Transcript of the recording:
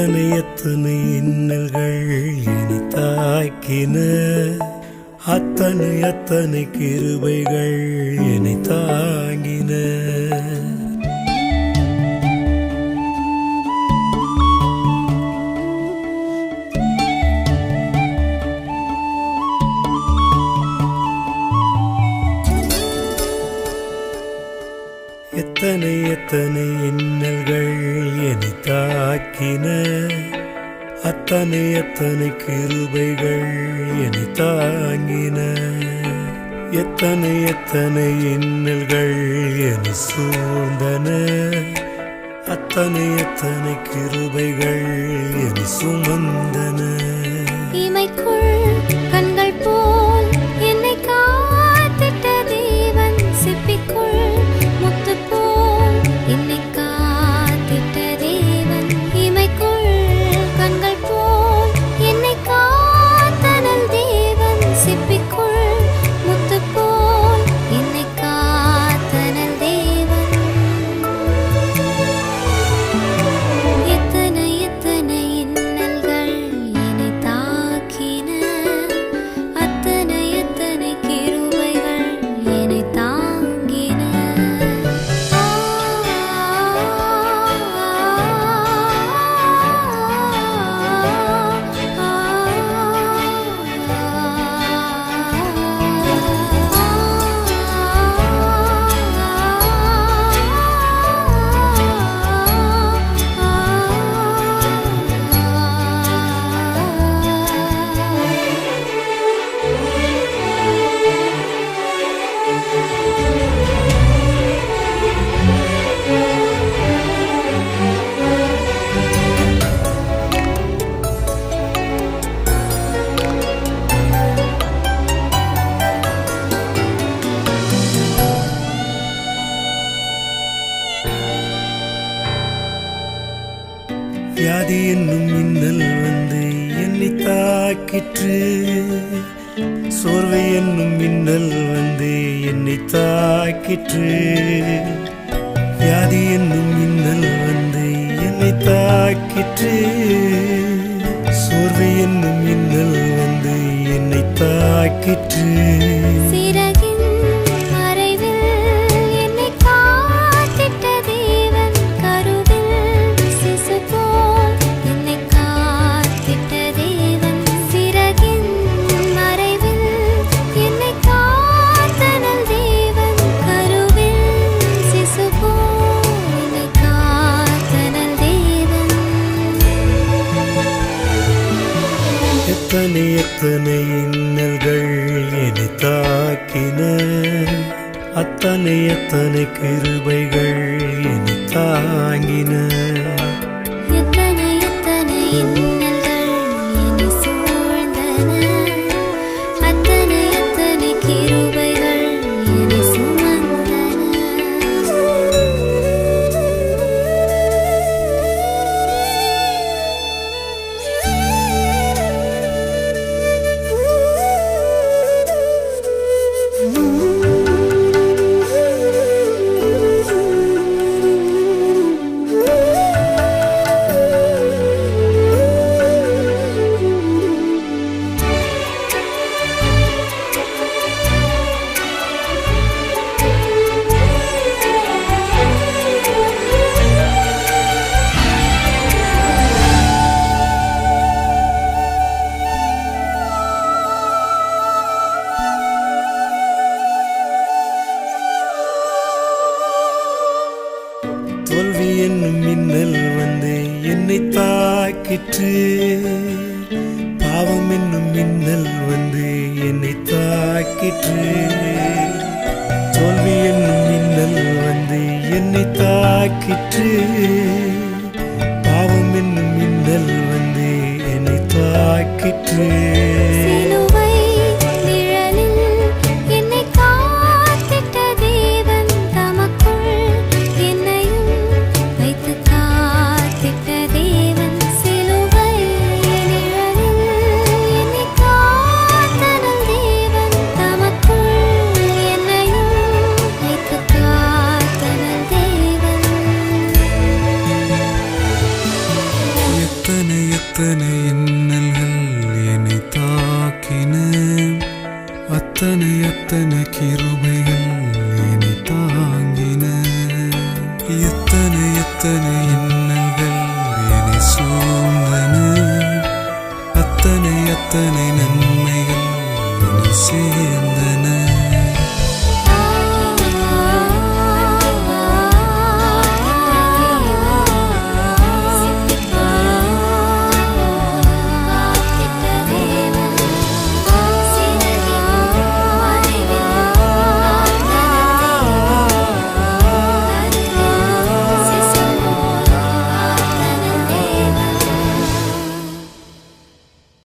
எத்தனை எத்தனை இன்னல்கள் என்னை தாக்கின, அத்தனை அத்தனை கிருபைகள் என்னை தாங்கின. எத்தனை எத்தனை இன்னல்கள் என்னை தாக்கின, அத்தனை அத்தனை கிருபைகள் என்னை தாங்கின. எத்தனை எத்தனை இன்னல்கள் என்னை சூழ்ந்தன, அத்தனை அத்தனை கிருபைகள் என்னை சுமந்தன. இமைக்குள் கண்கள் போல் என்னை காத்திட்ட தேவன், சிப்பிக்குள் முத்து போல் என்னை காத்திட்ட தேவன். இமைக்குள் கண்கள் போல் என்னை காத்தனல் தேவன், சிப்பிக்குள் முத்து போல் என்னை காத்தனல் தேவன். எத்தனை எத்தனை இன்னல்கள் என்னை தாக்கின, அத்தனை அத்தனை கிருபைகள் என்னை தாங்கின. வியாதி என்னும் மின்னல் வந்து என்னை தாக்கிற்று, சோர்வை என்னும் மின்னல் வந்து என்னை தாக்கிற்று. வியாதி என்னும் மின்னல் வந்து என்னை தாக்கிற்று, சோர்வை என்னும் மின்னல் வந்து என்னை தாக்கிற்று. சிறகின் மறைவில் என்னை காத்திட்ட தேவன், கருவில் சிசு போல் என்னை காத்திட்ட தேவன். சிறகின் மறைவில் என்னை காத்தனல் தேவன், கருவில் சிசு போல் என்னை காத்தனல் தேவன். எத்தனை எத்தனை இன்னல்கள் என்னை தாக்கின, அத்தனை அத்தனை கிருபைகள் என்னை தாங்கின. எத்தனை எத்தனை இன்னல்கள் என்னை சூழ்ந்தன, அத்தனை அத்தனை கிருபைகள் என்னை சுமந்தன. தோல்வி என்னும் மின்னல் வந்து என்னை தாக்கிற்று, பாவம் என்னும் மின்னல் வந்து என்னை தாக்கிற்று. தோல்வி என்னும் மின்னல் வந்து என்னை தாக்கிற்று, பாவம் என்னும் மின்னல் வந்து என்னை தாக்கிற்று. சிலுவை நிழலில் என்னை காத்திட்ட தேவன், தமக்குள் என்னையும் வைத்து காத்திட்ட தேவன். சிலுவை நிழலில் என்னை காத்தனல் தேவன், தமக்குள் என்னையும் வைத்து காத்தனல் தேவன். நோக்கின அத்தனை அத்தனை கிருபைகள் என்னை தாங்கின எத்தனை எத்தனை இன்னல்கள் என்னை சூழ்ந்தன அத்தனை அத்தனை நன்மைகள் என்னை சேர்ந்தன